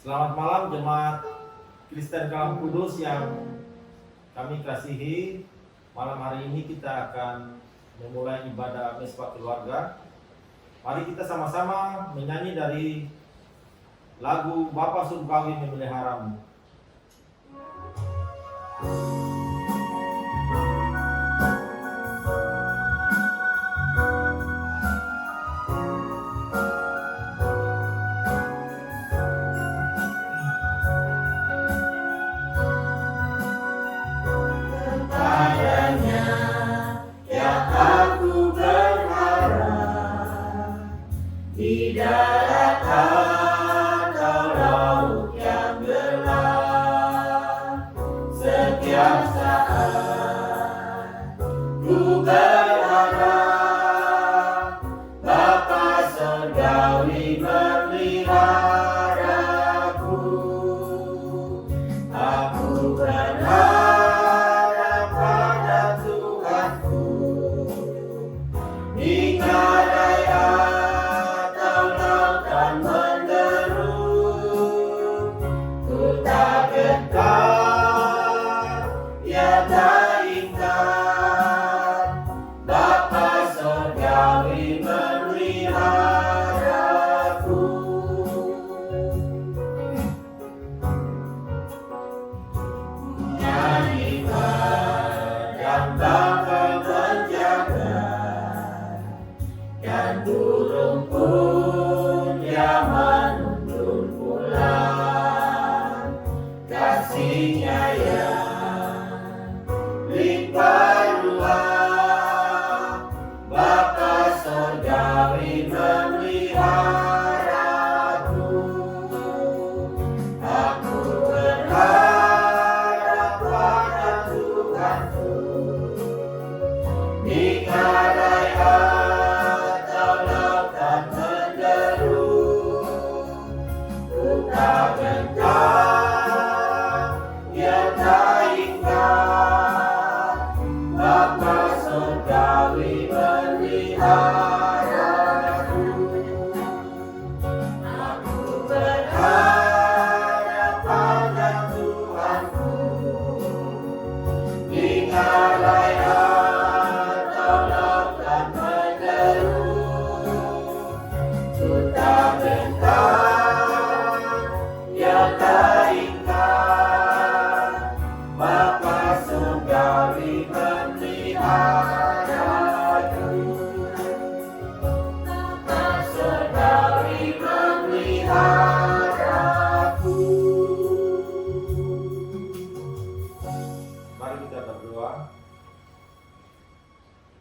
Selamat malam jemaat Kristen Kalam Kudus yang kami kasihi. Malam hari ini kita akan memulai ibadah Mesbah Keluarga. Mari kita sama-sama menyanyi dari lagu Bapa Surgawi Memeliharamu.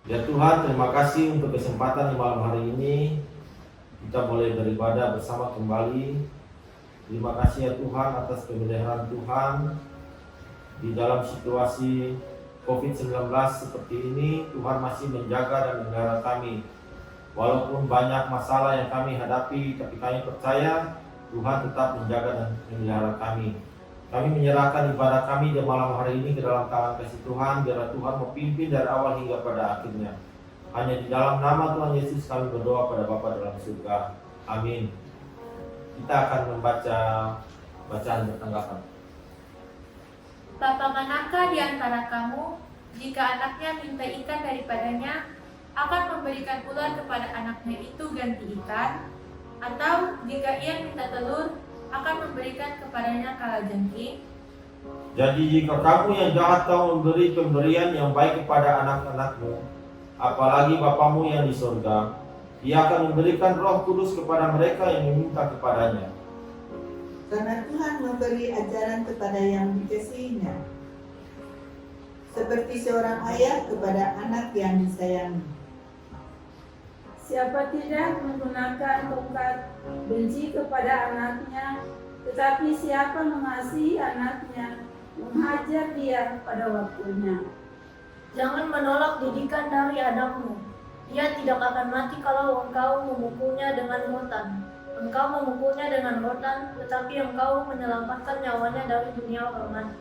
Ya Tuhan, terima kasih untuk kesempatan di malam hari ini kita boleh beribadah bersama kembali. Terima kasih ya Tuhan atas pemeliharaan Tuhan di dalam situasi COVID-19 seperti ini. Tuhan masih menjaga dan memelihara kami. Walaupun banyak masalah yang kami hadapi, tapi kami percaya Tuhan tetap menjaga dan memelihara kami. Kami menyerahkan ibadah kami di malam hari ini ke dalam tangan kasih Tuhan, biarlah Tuhan memimpin dari awal hingga pada akhirnya. Hanya di dalam nama Tuhan Yesus kami berdoa pada Bapa dalam surga. Amin. Kita akan membaca bacaan bertanggapan. Bapa manakah di antara kamu, jika anaknya minta ikan daripadanya, akan memberikan ular kepada anaknya itu ganti ikan? Atau jika ia minta telur, akan memberikan kepadanya kalajengking? Jadi jika kamu yang jahat tahu memberi pemberian yang baik kepada anak-anakmu, apalagi Bapamu yang di surga, Ia akan memberikan Roh Kudus kepada mereka yang meminta kepadanya. Karena Tuhan memberi ajaran kepada yang dikasihinya, seperti seorang ayah kepada anak yang disayangi. Siapa tidak menggunakan tongkat benci kepada anaknya, tetapi siapa mengasihi anaknya, menghajar dia pada waktunya. Jangan menolak didikan dari anakmu. Ia tidak akan mati kalau engkau memukulnya dengan rotan. Engkau memukulnya dengan rotan, tetapi engkau menyelamatkan nyawanya dari dunia hormat.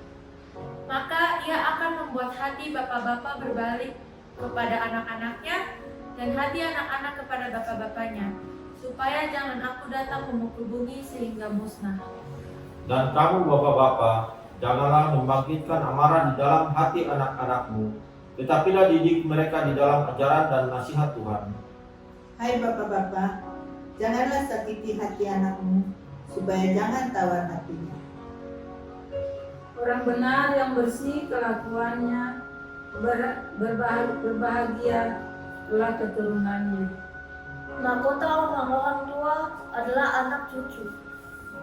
Maka ia akan membuat hati bapak-bapak berbalik kepada anak-anaknya, dan hati anak-anak kepada bapak-bapaknya, supaya jangan aku datang memukul bumi sehingga musnah. Dan kamu bapak-bapak, janganlah membangkitkan amarah di dalam hati anak-anakmu, tetapilah didik mereka di dalam ajaran dan nasihat Tuhan. Hai bapak-bapak, janganlah sakiti hati anakmu, supaya jangan tawar hatinya. Orang benar yang bersih kelakuannya, berbahagia telah keturunannya. Mahkota orang tua adalah anak cucu,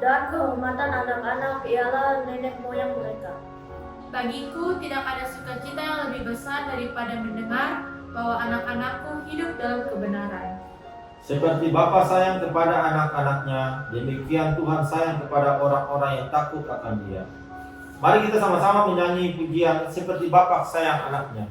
dan kehormatan anak-anak ialah nenek moyang mereka. Bagiku tidak ada sukacita yang lebih besar daripada mendengar bahwa anak-anakku hidup dalam kebenaran. Seperti Bapa sayang kepada anak-anaknya, demikian Tuhan sayang kepada orang-orang yang takut akan Dia. Mari kita sama-sama menyanyi pujian seperti Bapa sayang anaknya.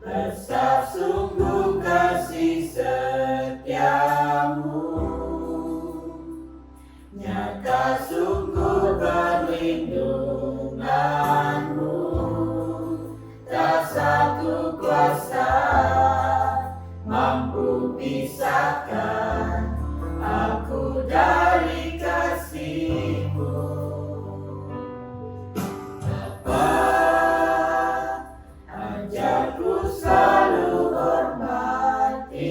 Besar sungguh kasih setiamu, nyata sungguh perlindunganmu, tak satu kuasa mampu pisahkan aku dari kasih-Mu. Ajarku selalu hormati-Mu,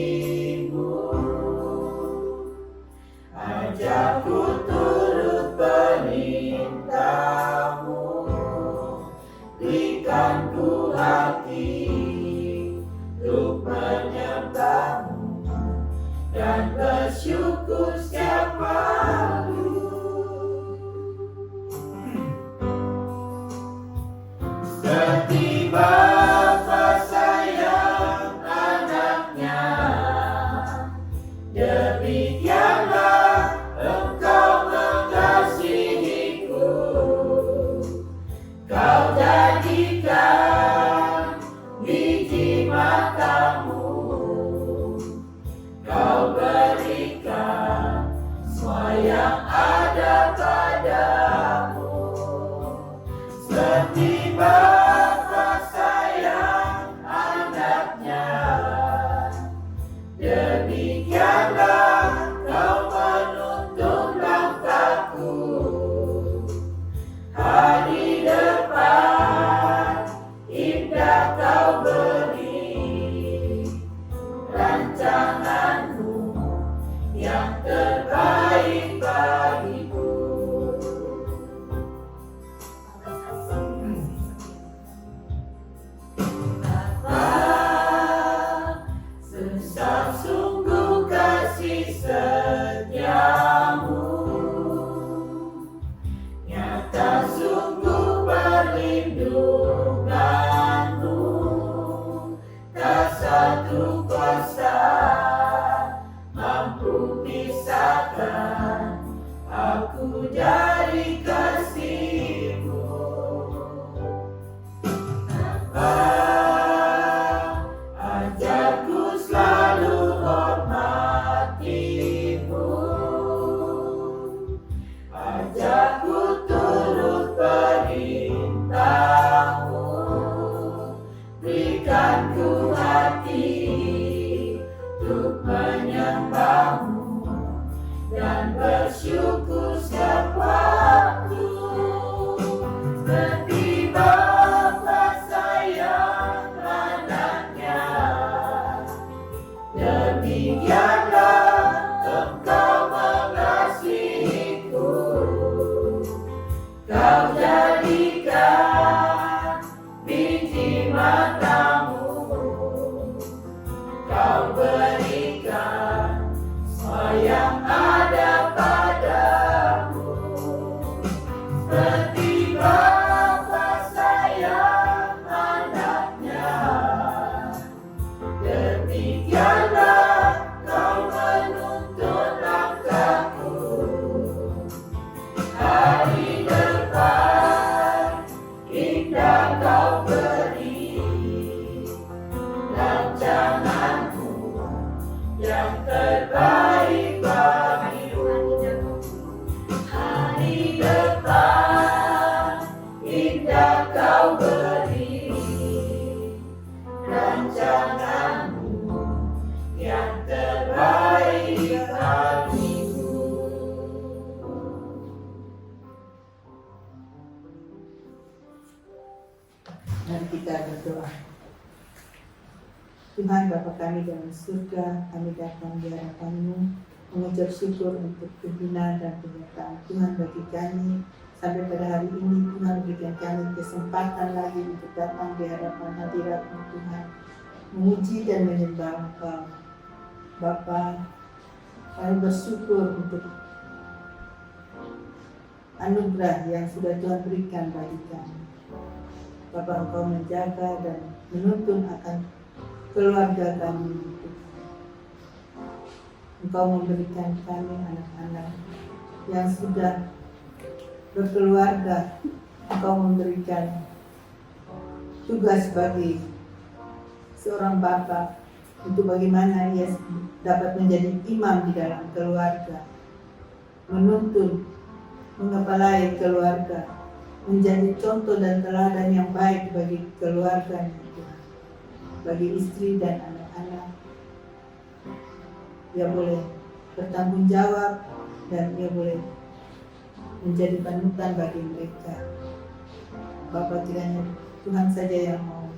ajarku turut perintah-Mu, berikan ku hati untuk menyembah-Mu dan bersyukur setiap waktu. Seperti Bapa sayang anaknya, demikianlah Engkau mengasihiku. Kau jadikan biji matamu, Kau berikan semua yang ada padamu. Seperti Bapa sayang anaknya, demikianlah Kau menuntun langkahku. Hari depan indah Kau beri, rancangan-Mu yang terbaik bagiku. Besar sungguh kasih setiamu, nyata sungguh perlindunganmu, tak satu kuasa mampu pisahkan aku dari kasih-Mu. Ajarku selalu hormati-Mu, ajarku turut perintah-Mu, berikan ku hati untuk menyembah-Mu dan bersyukur setiap waktu. Seperti Bapa sayang anaknya, demikianlah Engkau mengasihiku. Kau jadikan biji matamu, Kau berikan semua yang ada padamu. Seperti Bapa sayang anaknya, demikianlah Kau menuntun langkahku. Hari depan Mari kita berdoa. Tuhan Bapa kami dalam surga, kami datang di hadapan-Mu mengucap syukur untuk pembinaan dan penyertaan Tuhan bagi kami. Sampai pada hari ini Tuhan berikan kami kesempatan lagi untuk datang di hadapan hadirat-Mu Tuhan, memuji dan menyembah Engkau. Bapa, kami bersyukur untuk anugerah yang sudah Tuhan berikan bagi kami. Bapa, Engkau menjaga dan menuntun akan keluarga kami. Engkau memberikan kami anak-anak yang sudah berkeluarga. Engkau memberikan tugas bagi seorang bapa untuk bagaimana ia dapat menjadi imam di dalam keluarga, menuntun, mengepalai keluarga, menjadi contoh dan teladan yang baik bagi keluarganya, Tuhan, bagi istri dan anak-anak. Ia boleh bertanggung jawab dan ia boleh menjadi panutan bagi mereka. Bapa, kiranya Tuhan saja yang mau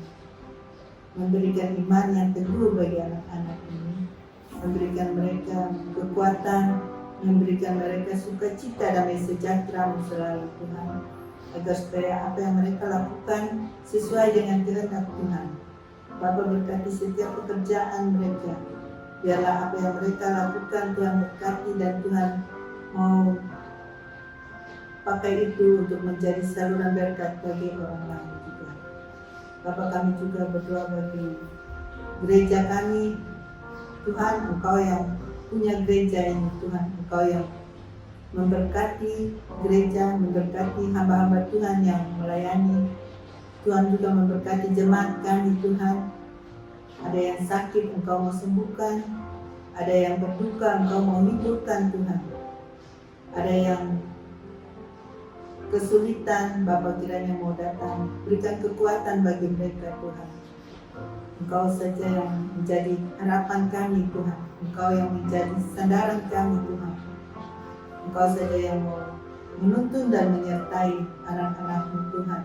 memberikan iman yang teguh bagi anak-anak ini, memberikan mereka kekuatan, memberikan mereka sukacita, damai sejahtera selalu Tuhan, agar supaya apa yang mereka lakukan sesuai dengan kehendak Tuhan. Bapa, berkati setiap pekerjaan mereka, biarlah apa yang mereka lakukan Tuhan berkati, dan Tuhan mau pakai itu untuk menjadi saluran berkat bagi orang lain juga. Bapa, kami juga berdoa bagi gereja kami. Tuhan, Engkau yang punya gereja ini, Tuhan, Engkau yang memberkati gereja, memberkati hamba-hamba Tuhan yang melayani. Tuhan juga memberkati jemaat kami, Tuhan. Ada yang sakit, Engkau mau sembuhkan. Ada yang berduka, Engkau mau hiburkan, Tuhan. Ada yang kesulitan, Bapa, kiranya mau datang, berikan kekuatan bagi mereka, Tuhan. Engkau saja yang menjadi harapan kami, Tuhan. Engkau yang menjadi sandaran kami, Tuhan. Engkau saja yang mau menuntun dan menyertai anak-anak-Mu, Tuhan.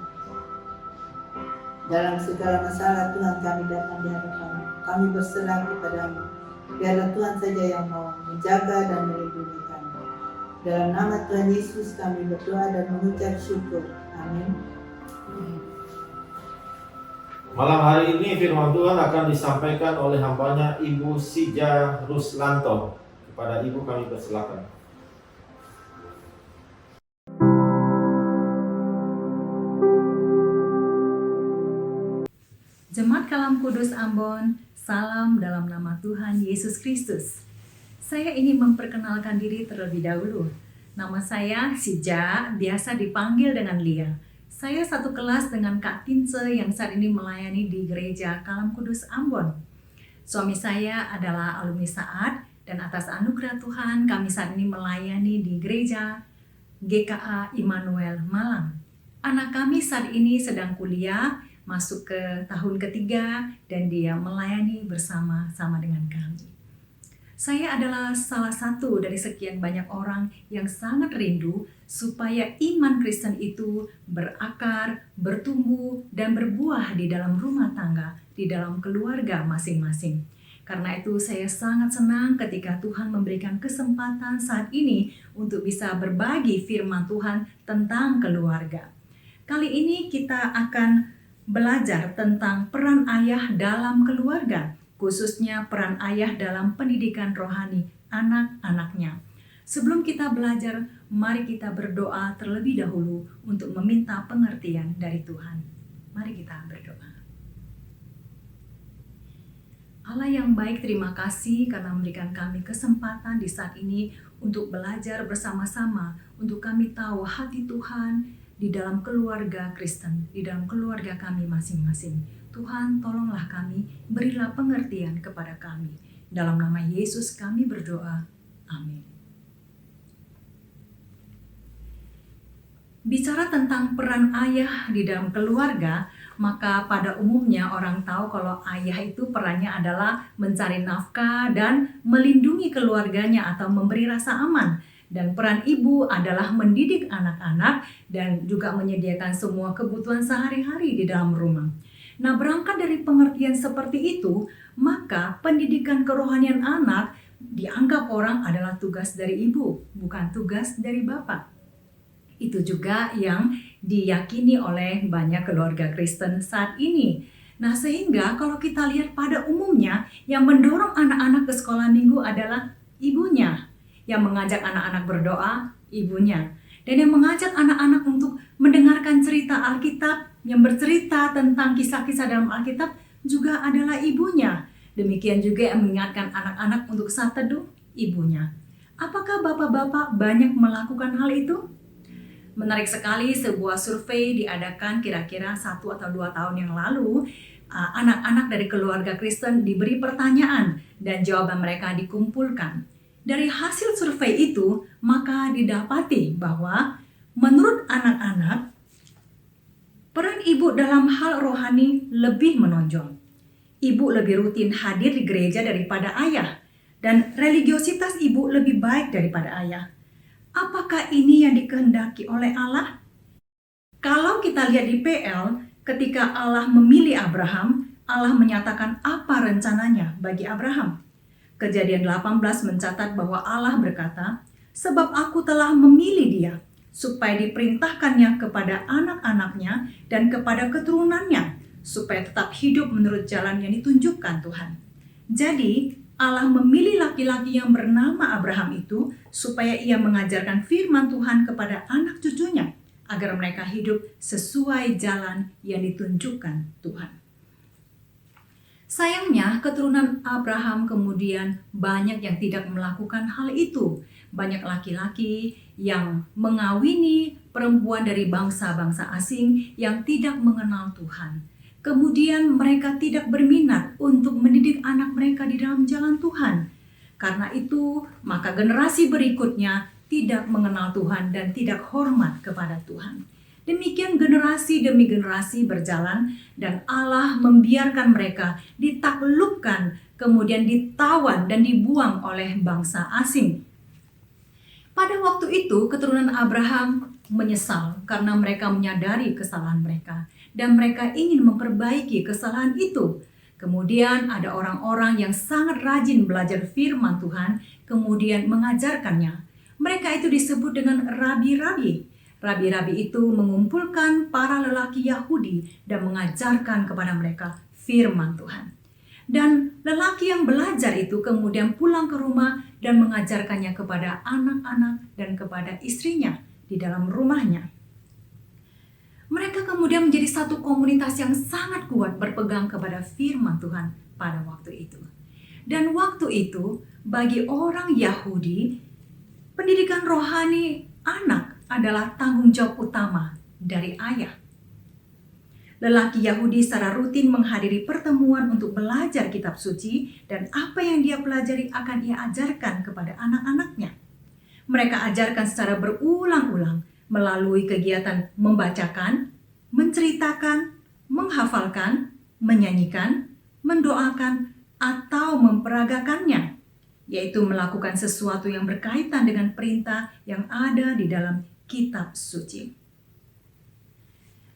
Dalam segala masalah, Tuhan, kami datang di hadapan-Mu. Kami berserah kepada-Mu. Biarlah Tuhan saja yang mau menjaga dan melindungi kami. Dalam nama Tuhan Yesus kami berdoa dan mengucap syukur. Amin. Malam hari ini firman Tuhan akan disampaikan oleh hambanya Ibu Sija Ruslanto. Kepada Ibu kami persilakan. Jemaat Kalam Kudus Ambon, salam dalam nama Tuhan Yesus Kristus. Saya ingin memperkenalkan diri terlebih dahulu. Nama saya Sija, biasa dipanggil dengan Lia. Saya satu kelas dengan Kak Tince yang saat ini melayani di Gereja Kalam Kudus Ambon. Suami saya adalah alumni Saat, dan atas anugerah Tuhan kami saat ini melayani di Gereja GKA Immanuel Malang. Anak kami saat ini sedang kuliah, masuk ke tahun ketiga, dan dia melayani bersama-sama dengan kami. Saya adalah salah satu dari sekian banyak orang yang sangat rindu supaya iman Kristen itu berakar, bertumbuh, dan berbuah di dalam rumah tangga, di dalam keluarga masing-masing. Karena itu saya sangat senang ketika Tuhan memberikan kesempatan saat ini untuk bisa berbagi firman Tuhan tentang keluarga. Kali ini kita akan belajar tentang peran ayah dalam keluarga, khususnya peran ayah dalam pendidikan rohani anak-anaknya. Sebelum kita belajar, mari kita berdoa terlebih dahulu untuk meminta pengertian dari Tuhan. Mari kita berdoa. Allah yang baik, terima kasih karena memberikan kami kesempatan di saat ini untuk belajar bersama-sama, untuk kami tahu hati Tuhan di dalam keluarga Kristen, di dalam keluarga kami masing-masing. Tuhan, tolonglah kami, berilah pengertian kepada kami. Dalam nama Yesus kami berdoa. Amin. Bicara tentang peran ayah di dalam keluarga, maka pada umumnya orang tahu kalau ayah itu perannya adalah mencari nafkah dan melindungi keluarganya atau memberi rasa aman. Dan peran ibu adalah mendidik anak-anak dan juga menyediakan semua kebutuhan sehari-hari di dalam rumah. Nah, berangkat dari pengertian seperti itu, maka pendidikan kerohanian anak dianggap orang adalah tugas dari ibu, bukan tugas dari bapak. Itu juga yang diyakini oleh banyak keluarga Kristen saat ini. Nah, sehingga kalau kita lihat pada umumnya, yang mendorong anak-anak ke sekolah minggu adalah ibunya. Yang mengajak anak-anak berdoa, ibunya. Dan yang mengajak anak-anak untuk mendengarkan cerita Alkitab, yang bercerita tentang kisah-kisah dalam Alkitab juga adalah ibunya. Demikian juga yang mengingatkan anak-anak untuk saat teduh, ibunya. Apakah bapak-bapak banyak melakukan hal itu? Menarik sekali, sebuah survei diadakan kira-kira 1 atau 2 tahun yang lalu. Anak-anak dari keluarga Kristen diberi pertanyaan dan jawaban mereka dikumpulkan. Dari hasil survei itu, maka didapati bahwa menurut anak-anak, peran ibu dalam hal rohani lebih menonjol. Ibu lebih rutin hadir di gereja daripada ayah, dan religiositas ibu lebih baik daripada ayah. Apakah ini yang dikehendaki oleh Allah? Kalau kita lihat di PL, ketika Allah memilih Abraham, Allah menyatakan apa rencananya bagi Abraham. Kejadian 18 mencatat bahwa Allah berkata, "Sebab aku telah memilih dia, supaya diperintahkannya kepada anak-anaknya dan kepada keturunannya, supaya tetap hidup menurut jalan yang ditunjukkan Tuhan." Jadi, Allah memilih laki-laki yang bernama Abraham itu supaya ia mengajarkan firman Tuhan kepada anak cucunya, agar mereka hidup sesuai jalan yang ditunjukkan Tuhan. Sayangnya, keturunan Abraham kemudian banyak yang tidak melakukan hal itu. Banyak laki-laki yang mengawini perempuan dari bangsa-bangsa asing yang tidak mengenal Tuhan. Kemudian mereka tidak berminat untuk mendidik anak mereka di dalam jalan Tuhan. Karena itu, maka generasi berikutnya tidak mengenal Tuhan dan tidak hormat kepada Tuhan. Demikian generasi demi generasi berjalan dan Allah membiarkan mereka ditaklukkan, kemudian ditawan dan dibuang oleh bangsa asing. Pada waktu itu keturunan Abraham menyesal karena mereka menyadari kesalahan mereka dan mereka ingin memperbaiki kesalahan itu. Kemudian ada orang-orang yang sangat rajin belajar firman Tuhan, kemudian mengajarkannya. Mereka itu disebut dengan rabi-rabi. Rabi-rabi itu mengumpulkan para lelaki Yahudi dan mengajarkan kepada mereka firman Tuhan. Dan lelaki yang belajar itu kemudian pulang ke rumah dan mengajarkannya kepada anak-anak dan kepada istrinya di dalam rumahnya. Mereka kemudian menjadi satu komunitas yang sangat kuat berpegang kepada firman Tuhan pada waktu itu. Dan waktu itu bagi orang Yahudi, pendidikan rohani anak adalah tanggung jawab utama dari ayah. Lelaki Yahudi secara rutin menghadiri pertemuan untuk belajar kitab suci dan apa yang dia pelajari akan ia ajarkan kepada anak-anaknya. Mereka ajarkan secara berulang-ulang melalui kegiatan membacakan, menceritakan, menghafalkan, menyanyikan, mendoakan, atau memperagakannya, yaitu melakukan sesuatu yang berkaitan dengan perintah yang ada di dalam kitab suci.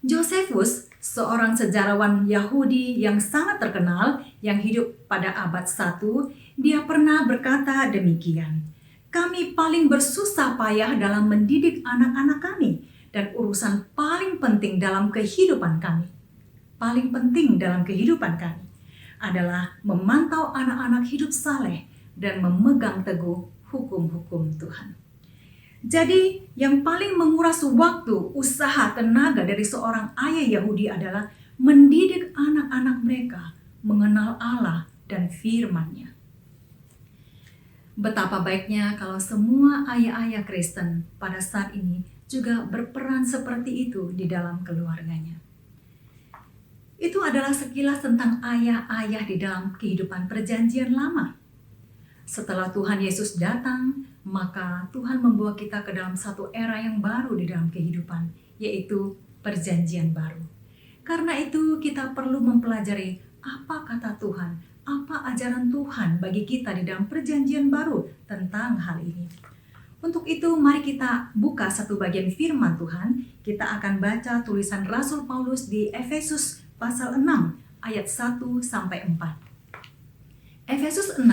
Josephus, seorang sejarawan Yahudi yang sangat terkenal yang hidup pada abad 1, dia pernah berkata demikian, "Kami paling bersusah payah dalam mendidik anak-anak kami dan urusan paling penting dalam kehidupan kami adalah memantau anak-anak hidup saleh dan memegang teguh hukum-hukum Tuhan." Jadi yang paling menguras waktu, usaha, tenaga dari seorang ayah Yahudi adalah mendidik anak-anak mereka mengenal Allah dan firman-Nya. Betapa baiknya kalau semua ayah-ayah Kristen pada saat ini juga berperan seperti itu di dalam keluarganya. Itu adalah sekilas tentang ayah-ayah di dalam kehidupan perjanjian lama. Setelah Tuhan Yesus datang, maka Tuhan membawa kita ke dalam satu era yang baru di dalam kehidupan, yaitu perjanjian baru. Karena itu kita perlu mempelajari apa kata Tuhan, apa ajaran Tuhan bagi kita di dalam perjanjian baru tentang hal ini. Untuk itu mari kita buka satu bagian firman Tuhan. Kita akan baca tulisan Rasul Paulus di Efesus pasal 6 ayat 1 sampai 4. Efesus 6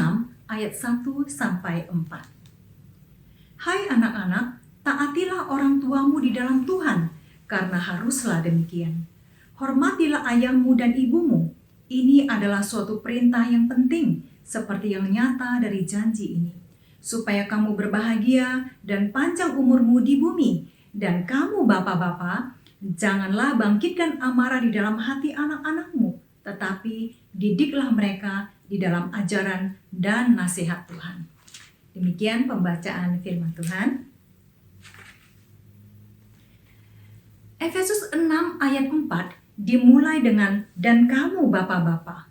ayat 1 sampai 4. Hai anak-anak, taatilah orang tuamu di dalam Tuhan, karena haruslah demikian. Hormatilah ayahmu dan ibumu. Ini adalah suatu perintah yang penting, seperti yang nyata dari janji ini, supaya kamu berbahagia dan panjang umurmu di bumi. Dan kamu bapak-bapak, janganlah bangkitkan amarah di dalam hati anak-anakmu, tetapi didiklah mereka di dalam ajaran dan nasihat Tuhan. Demikian pembacaan firman Tuhan. Efesus 6 ayat 4 dimulai dengan dan kamu bapak-bapak.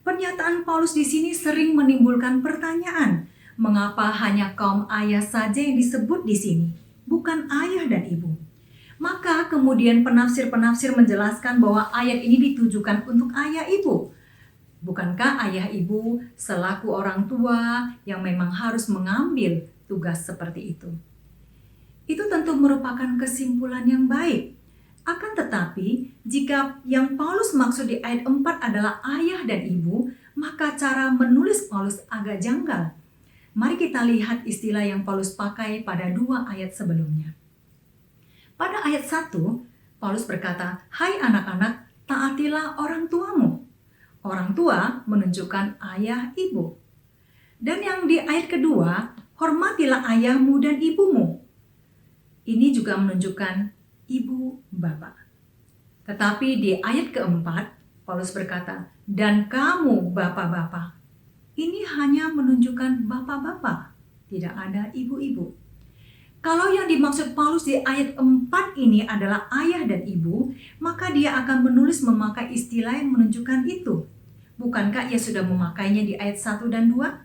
Pernyataan Paulus di sini sering menimbulkan pertanyaan, mengapa hanya kaum ayah saja yang disebut di sini, bukan ayah dan ibu? Maka kemudian penafsir-penafsir menjelaskan bahwa ayat ini ditujukan untuk ayah ibu. Bukankah ayah ibu selaku orang tua yang memang harus mengambil tugas seperti itu? Itu tentu merupakan kesimpulan yang baik. Akan tetapi, jika yang Paulus maksud di ayat 4 adalah ayah dan ibu, maka cara menulis Paulus agak janggal. Mari kita lihat istilah yang Paulus pakai pada 2 ayat sebelumnya. Pada ayat 1, Paulus berkata, "Hai anak-anak, taatilah orang tuamu." Orang tua menunjukkan ayah ibu. Dan yang di ayat kedua, "Hormatilah ayahmu dan ibumu." Ini juga menunjukkan ibu bapak. Tetapi di ayat keempat, Paulus berkata, "Dan kamu bapak-bapak." Ini hanya menunjukkan bapak-bapak, tidak ada ibu-ibu. Kalau yang dimaksud Paulus di ayat 4 ini adalah ayah dan ibu, maka dia akan menulis memakai istilah yang menunjukkan itu. Bukankah ia sudah memakainya di ayat 1 dan 2?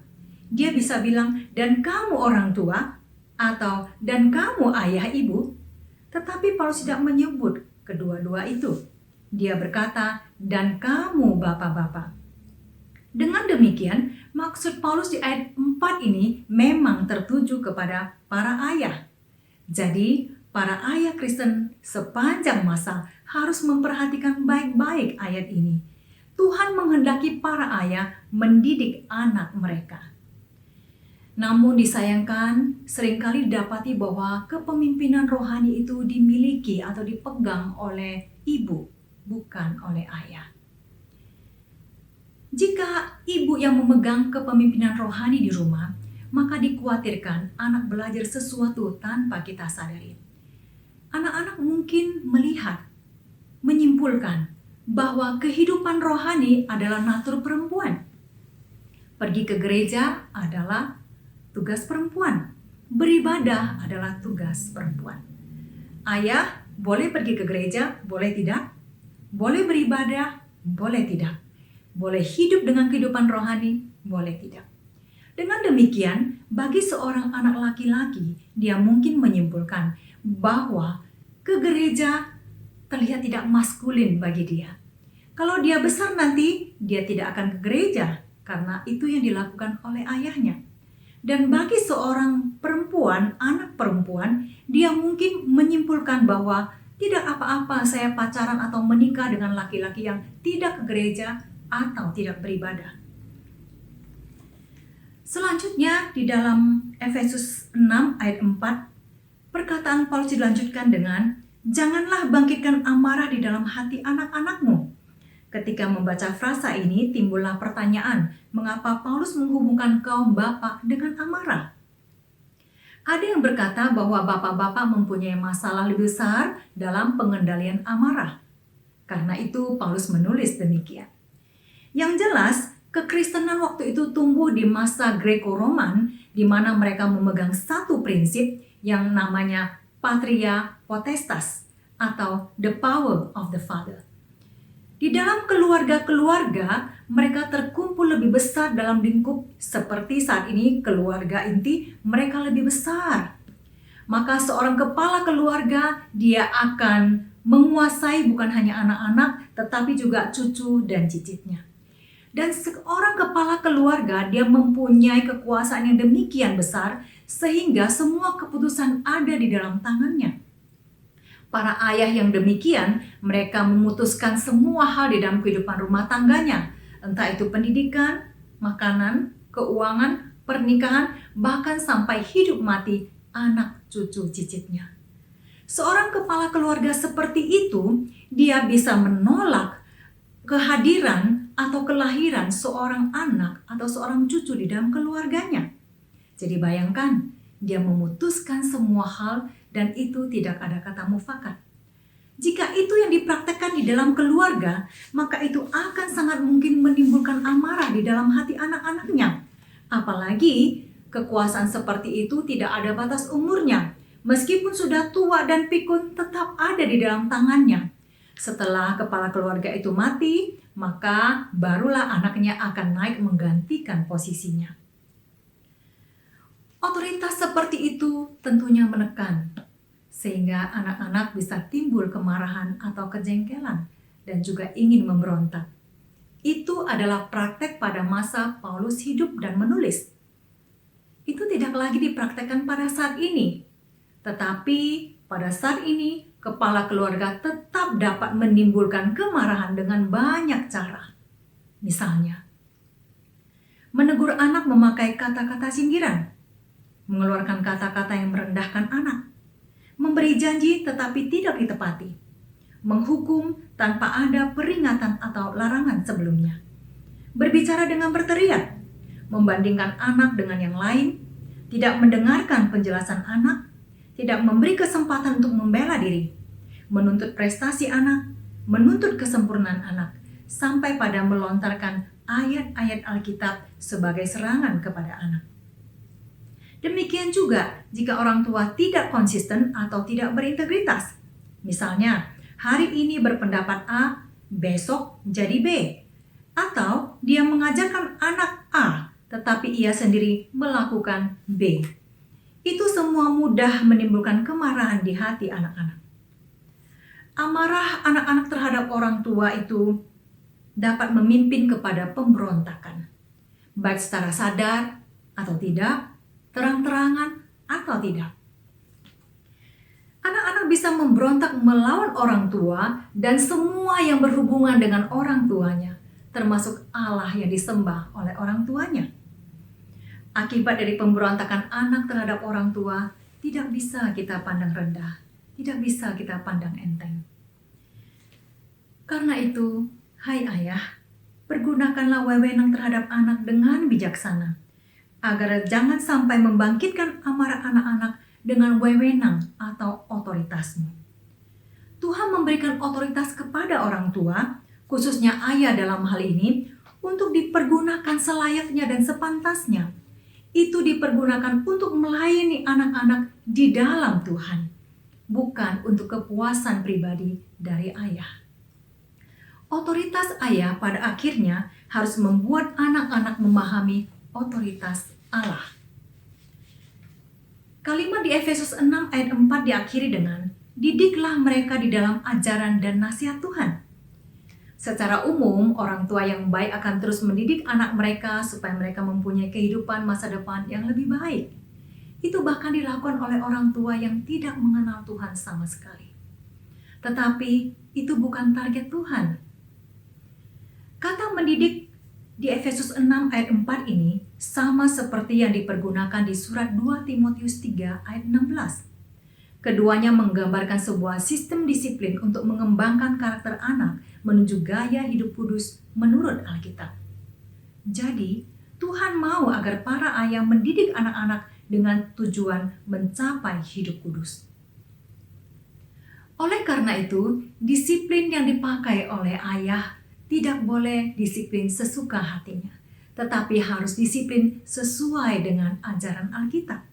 Dia bisa bilang, "Dan kamu orang tua," atau "Dan kamu ayah ibu." Tetapi Paulus tidak menyebut kedua-dua itu. Dia berkata, "Dan kamu bapak-bapak." Dengan demikian, maksud Paulus di ayat 4 ini memang tertuju kepada para ayah. Jadi, para ayah Kristen sepanjang masa harus memperhatikan baik-baik ayat ini. Tuhan menghendaki para ayah mendidik anak mereka. Namun disayangkan, seringkali didapati bahwa kepemimpinan rohani itu dimiliki atau dipegang oleh ibu, bukan oleh ayah. Jika ibu yang memegang kepemimpinan rohani di rumah, maka dikhawatirkan anak belajar sesuatu tanpa kita sadari. Anak-anak mungkin melihat, menyimpulkan bahwa kehidupan rohani adalah natur perempuan. Pergi ke gereja adalah tugas perempuan. Beribadah adalah tugas perempuan. Ayah boleh pergi ke gereja, boleh tidak. Boleh beribadah, boleh tidak. Boleh hidup dengan kehidupan rohani, boleh tidak. Dengan demikian, bagi seorang anak laki-laki, dia mungkin menyimpulkan bahwa ke gereja terlihat tidak maskulin bagi dia. Kalau dia besar nanti, dia tidak akan ke gereja karena itu yang dilakukan oleh ayahnya. Dan bagi seorang perempuan, anak perempuan, dia mungkin menyimpulkan bahwa tidak apa-apa saya pacaran atau menikah dengan laki-laki yang tidak ke gereja atau tidak beribadah. Selanjutnya di dalam Efesus 6 ayat 4, perkataan Paulus dilanjutkan dengan, "Janganlah bangkitkan amarah di dalam hati anak-anakmu." Ketika membaca frasa ini, timbullah pertanyaan, mengapa Paulus menghubungkan kaum bapak dengan amarah? Ada yang berkata bahwa bapak-bapak mempunyai masalah lebih besar dalam pengendalian amarah. Karena itu Paulus menulis demikian. Yang jelas, kekristenan waktu itu tumbuh di masa Greco-Roman, di mana mereka memegang satu prinsip yang namanya patria potestas, atau the power of the father. Di dalam keluarga-keluarga, mereka terkumpul lebih besar dalam lingkup seperti saat ini keluarga inti mereka lebih besar. Maka seorang kepala keluarga, dia akan menguasai bukan hanya anak-anak, tetapi juga cucu dan cicitnya. Dan seorang kepala keluarga, dia mempunyai kekuasaan yang demikian besar, sehingga semua keputusan ada di dalam tangannya. Para ayah yang demikian, mereka memutuskan semua hal di dalam kehidupan rumah tangganya, entah itu pendidikan, makanan, keuangan, pernikahan, bahkan sampai hidup mati anak cucu cicitnya. Seorang kepala keluarga seperti itu, dia bisa menolak kehadiran atau kelahiran seorang anak atau seorang cucu di dalam keluarganya. Jadi bayangkan, dia memutuskan semua hal dan itu tidak ada kata mufakat. Jika itu yang dipraktekkan di dalam keluarga, maka itu akan sangat mungkin menimbulkan amarah di dalam hati anak-anaknya. Apalagi kekuasaan seperti itu tidak ada batas umurnya. Meskipun sudah tua dan pikun, tetap ada di dalam tangannya. Setelah kepala keluarga itu mati, maka barulah anaknya akan naik menggantikan posisinya. Otoritas seperti itu tentunya menekan, sehingga anak-anak bisa timbul kemarahan atau kejengkelan dan juga ingin memberontak. Itu adalah praktek pada masa Paulus hidup dan menulis. Itu tidak lagi dipraktekkan pada saat ini. Tetapi pada saat ini, kepala keluarga tetap dapat menimbulkan kemarahan dengan banyak cara. Misalnya, menegur anak memakai kata-kata sindiran, mengeluarkan kata-kata yang merendahkan anak, memberi janji tetapi tidak ditepati, menghukum tanpa ada peringatan atau larangan sebelumnya, berbicara dengan berteriak, membandingkan anak dengan yang lain, tidak mendengarkan penjelasan anak, tidak memberi kesempatan untuk membela diri, menuntut prestasi anak, menuntut kesempurnaan anak, sampai pada melontarkan ayat-ayat Alkitab sebagai serangan kepada anak. Demikian juga jika orang tua tidak konsisten atau tidak berintegritas. Misalnya, hari ini berpendapat A, besok jadi B. Atau dia mengajarkan anak A, tetapi ia sendiri melakukan B. Itu semua mudah menimbulkan kemarahan di hati anak-anak. Amarah anak-anak terhadap orang tua itu dapat memimpin kepada pemberontakan, baik secara sadar atau tidak, terang-terangan atau tidak. Anak-anak bisa memberontak melawan orang tua dan semua yang berhubungan dengan orang tuanya, termasuk Allah yang disembah oleh orang tuanya. Akibat dari pemberontakan anak terhadap orang tua tidak bisa kita pandang rendah, tidak bisa kita pandang enteng. Karena itu, hai ayah, pergunakanlah wewenang terhadap anak dengan bijaksana, agar jangan sampai membangkitkan amarah anak-anak dengan wewenang atau otoritasmu. Tuhan memberikan otoritas kepada orang tua, khususnya ayah dalam hal ini, untuk dipergunakan selayaknya dan sepantasnya. Itu dipergunakan untuk melayani anak-anak di dalam Tuhan, bukan untuk kepuasan pribadi dari ayah. Otoritas ayah pada akhirnya harus membuat anak-anak memahami otoritas Allah. Kalimat di Efesus 6 ayat 4 diakhiri dengan, didiklah mereka di dalam ajaran dan nasihat Tuhan. Secara umum, orang tua yang baik akan terus mendidik anak mereka supaya mereka mempunyai kehidupan masa depan yang lebih baik. Itu bahkan dilakukan oleh orang tua yang tidak mengenal Tuhan sama sekali. Tetapi itu bukan target Tuhan. Kata mendidik di Efesus 6 ayat 4 ini sama seperti yang dipergunakan di surat 2 Timotius 3 ayat 16. Keduanya menggambarkan sebuah sistem disiplin untuk mengembangkan karakter anak menuju gaya hidup kudus menurut Alkitab. Jadi, Tuhan mau agar para ayah mendidik anak-anak dengan tujuan mencapai hidup kudus. Oleh karena itu, disiplin yang dipakai oleh ayah tidak boleh disiplin sesuka hatinya, tetapi harus disiplin sesuai dengan ajaran Alkitab.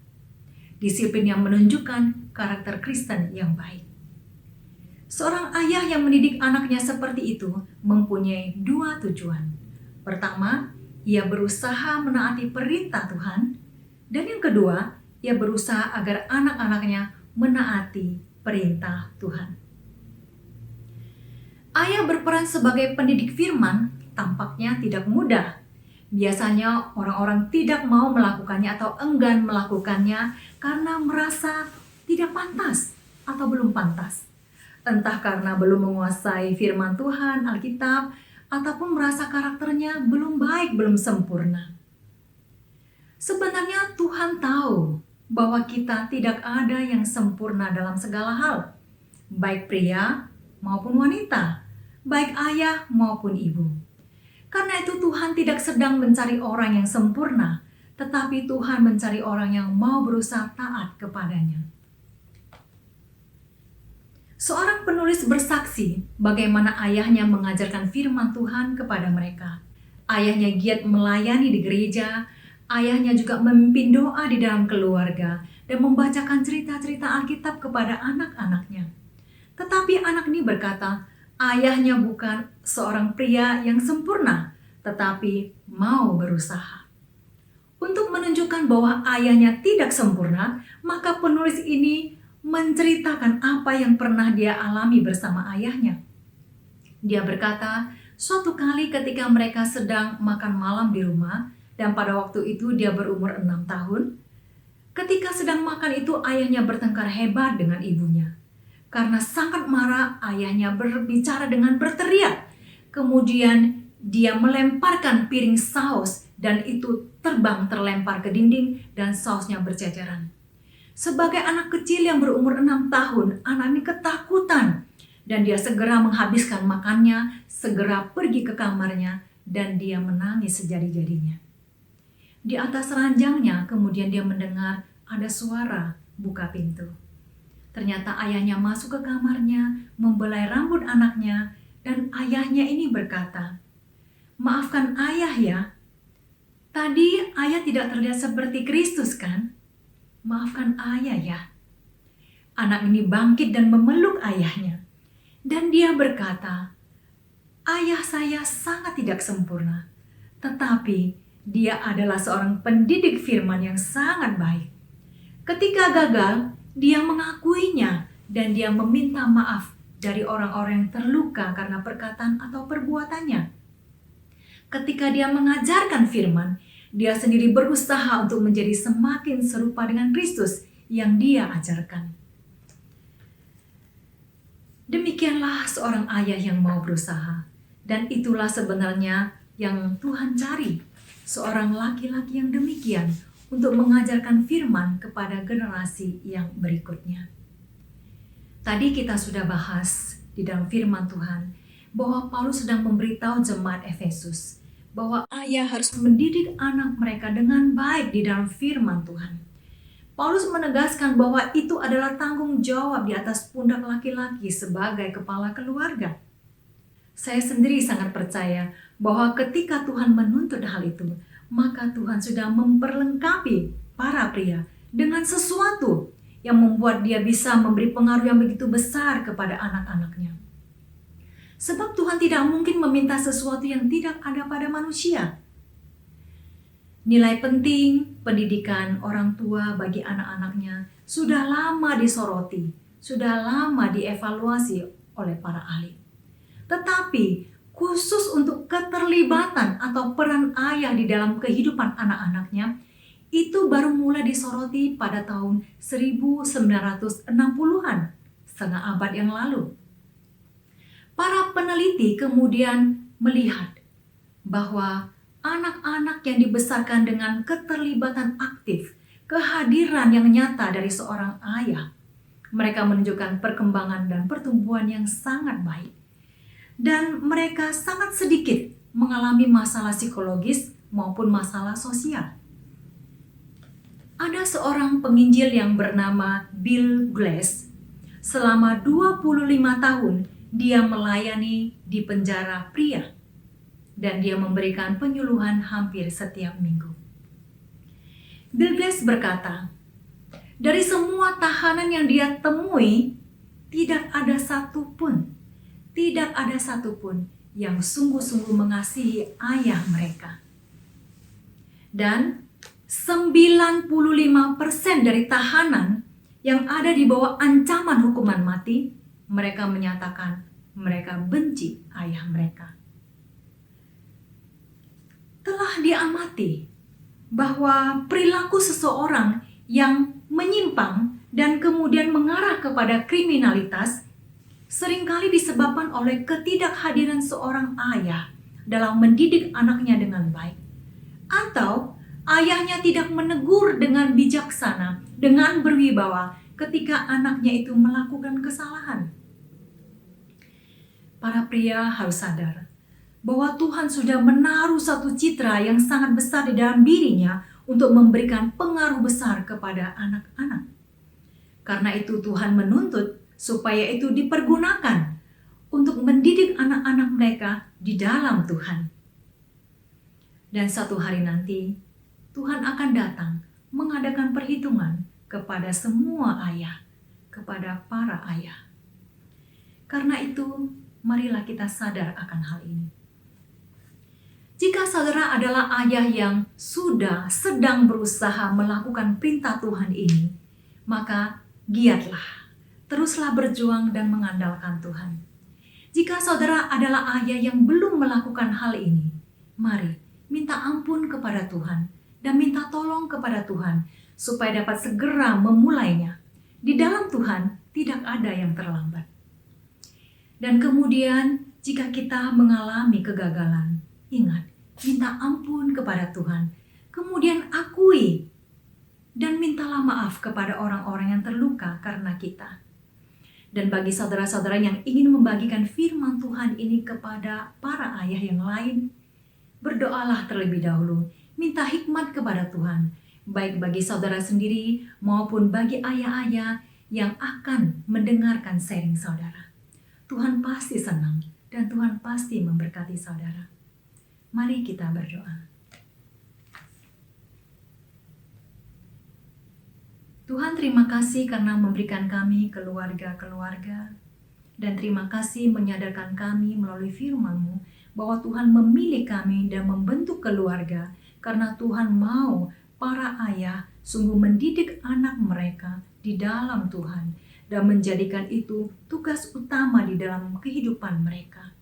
Disiplin yang menunjukkan karakter Kristen yang baik. Seorang ayah yang mendidik anaknya seperti itu mempunyai dua tujuan. Pertama, ia berusaha menaati perintah Tuhan. Dan yang kedua, ia berusaha agar anak-anaknya menaati perintah Tuhan. Ayah berperan sebagai pendidik firman tampaknya tidak mudah. Biasanya orang-orang tidak mau melakukannya atau enggan melakukannya karena merasa tidak pantas atau belum pantas. Entah karena belum menguasai firman Tuhan, Alkitab, ataupun merasa karakternya belum baik, belum sempurna. Sebenarnya Tuhan tahu bahwa kita tidak ada yang sempurna dalam segala hal, baik pria maupun wanita, baik ayah maupun ibu. Karena itu Tuhan tidak sedang mencari orang yang sempurna, tetapi Tuhan mencari orang yang mau berusaha taat kepadanya. Seorang penulis bersaksi bagaimana ayahnya mengajarkan firman Tuhan kepada mereka. Ayahnya giat melayani di gereja, ayahnya juga memimpin doa di dalam keluarga dan membacakan cerita-cerita Alkitab kepada anak-anaknya. Tetapi anak ini berkata, ayahnya bukan seorang pria yang sempurna, tetapi mau berusaha. Untuk menunjukkan bahwa ayahnya tidak sempurna, maka penulis ini menceritakan apa yang pernah dia alami bersama ayahnya. Dia berkata, suatu kali ketika mereka sedang makan malam di rumah, dan pada waktu itu dia berumur 6 tahun, ketika sedang makan itu ayahnya bertengkar hebat dengan ibunya. Karena sangat marah, ayahnya berbicara dengan berteriak. Kemudian dia melemparkan piring saus dan itu terbang terlempar ke dinding dan sausnya berceceran. Sebagai anak kecil yang berumur 6 tahun, anak ini ketakutan dan dia segera menghabiskan makannya, segera pergi ke kamarnya dan dia menangis sejadi-jadinya. Di atas ranjangnya kemudian dia mendengar ada suara buka pintu. Ternyata ayahnya masuk ke kamarnya, membelai rambut anaknya, dan ayahnya ini berkata, "Maafkan ayah ya, tadi ayah tidak terlihat seperti Kristus kan? Maafkan ayah ya." Anak ini bangkit dan memeluk ayahnya. Dan dia berkata, "Ayah saya sangat tidak sempurna, tetapi dia adalah seorang pendidik firman yang sangat baik. Ketika gagal, dia mengakuinya dan dia meminta maaf dari orang-orang yang terluka karena perkataan atau perbuatannya. Ketika dia mengajarkan firman, dia sendiri berusaha untuk menjadi semakin serupa dengan Kristus yang dia ajarkan." Demikianlah seorang ayah yang mau berusaha. Dan itulah sebenarnya yang Tuhan cari. Seorang laki-laki yang demikian untuk mengajarkan firman kepada generasi yang berikutnya. Tadi kita sudah bahas di dalam firman Tuhan bahwa Paulus sedang memberitahu jemaat Efesus bahwa ayah harus mendidik anak mereka dengan baik di dalam firman Tuhan. Paulus menegaskan bahwa itu adalah tanggung jawab di atas pundak laki-laki sebagai kepala keluarga. Saya sendiri sangat percaya bahwa ketika Tuhan menuntut hal itu, maka Tuhan sudah memperlengkapi para pria dengan sesuatu yang membuat dia bisa memberi pengaruh yang begitu besar kepada anak-anaknya. Sebab Tuhan tidak mungkin meminta sesuatu yang tidak ada pada manusia. Nilai penting pendidikan orang tua bagi anak-anaknya sudah lama disoroti, sudah lama dievaluasi oleh para ahli. Tetapi khusus untuk keterlibatan atau peran ayah di dalam kehidupan anak-anaknya, itu baru mulai disoroti pada tahun 1960-an, setengah abad yang lalu. Para peneliti kemudian melihat bahwa anak-anak yang dibesarkan dengan keterlibatan aktif, kehadiran yang nyata dari seorang ayah, mereka menunjukkan perkembangan dan pertumbuhan yang sangat baik. Dan mereka sangat sedikit mengalami masalah psikologis maupun masalah sosial. Ada seorang penginjil yang bernama Bill Glass. Selama 25 tahun dia melayani di penjara pria. Dan dia memberikan penyuluhan hampir setiap minggu. Bill Glass berkata, dari semua tahanan yang dia temui, tidak ada satupun yang sungguh-sungguh mengasihi ayah mereka. Dan 95% dari tahanan yang ada di bawah ancaman hukuman mati, mereka menyatakan mereka benci ayah mereka. telah diamati bahwa perilaku seseorang yang menyimpang dan kemudian mengarah kepada kriminalitas seringkali disebabkan oleh ketidakhadiran seorang ayah dalam mendidik anaknya dengan baik, atau ayahnya tidak menegur dengan bijaksana, dengan berwibawa ketika anaknya itu melakukan kesalahan. Para pria harus sadar bahwa Tuhan sudah menaruh satu citra yang sangat besar di dalam dirinya untuk memberikan pengaruh besar kepada anak-anak. Karena itu Tuhan menuntut supaya itu dipergunakan untuk mendidik anak-anak mereka di dalam Tuhan. Dan satu hari nanti Tuhan akan datang mengadakan perhitungan kepada semua ayah, kepada para ayah. Karena itu, marilah kita sadar akan hal ini. Jika saudara adalah ayah yang sudah sedang berusaha melakukan perintah Tuhan ini, maka giatlah, teruslah berjuang dan mengandalkan Tuhan. Jika saudara adalah ayah yang belum melakukan hal ini, mari minta ampun kepada Tuhan dan minta tolong kepada Tuhan supaya dapat segera memulainya. Di dalam Tuhan tidak ada yang terlambat. Dan kemudian jika kita mengalami kegagalan, ingat, minta ampun kepada Tuhan, kemudian akui dan mintalah maaf kepada orang-orang yang terluka karena kita. Dan bagi saudara-saudara yang ingin membagikan firman Tuhan ini kepada para ayah yang lain, berdoalah terlebih dahulu, minta hikmat kepada Tuhan, baik bagi saudara sendiri maupun bagi ayah-ayah yang akan mendengarkan sharing saudara. Tuhan pasti senang dan Tuhan pasti memberkati saudara. Mari kita berdoa. Tuhan, terima kasih karena memberikan kami keluarga-keluarga, dan terima kasih menyadarkan kami melalui firman-Mu bahwa Tuhan memilih kami dan membentuk keluarga karena Tuhan mau para ayah sungguh mendidik anak mereka di dalam Tuhan dan menjadikan itu tugas utama di dalam kehidupan mereka.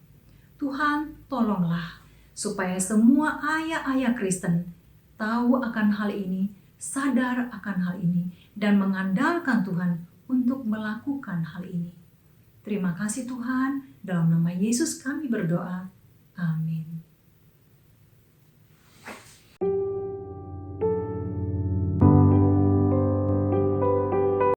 Tuhan, tolonglah supaya semua ayah-ayah Kristen tahu akan hal ini, sadar akan hal ini, dan mengandalkan Tuhan untuk melakukan hal ini. Terima kasih Tuhan, dalam nama Yesus kami berdoa. Amin.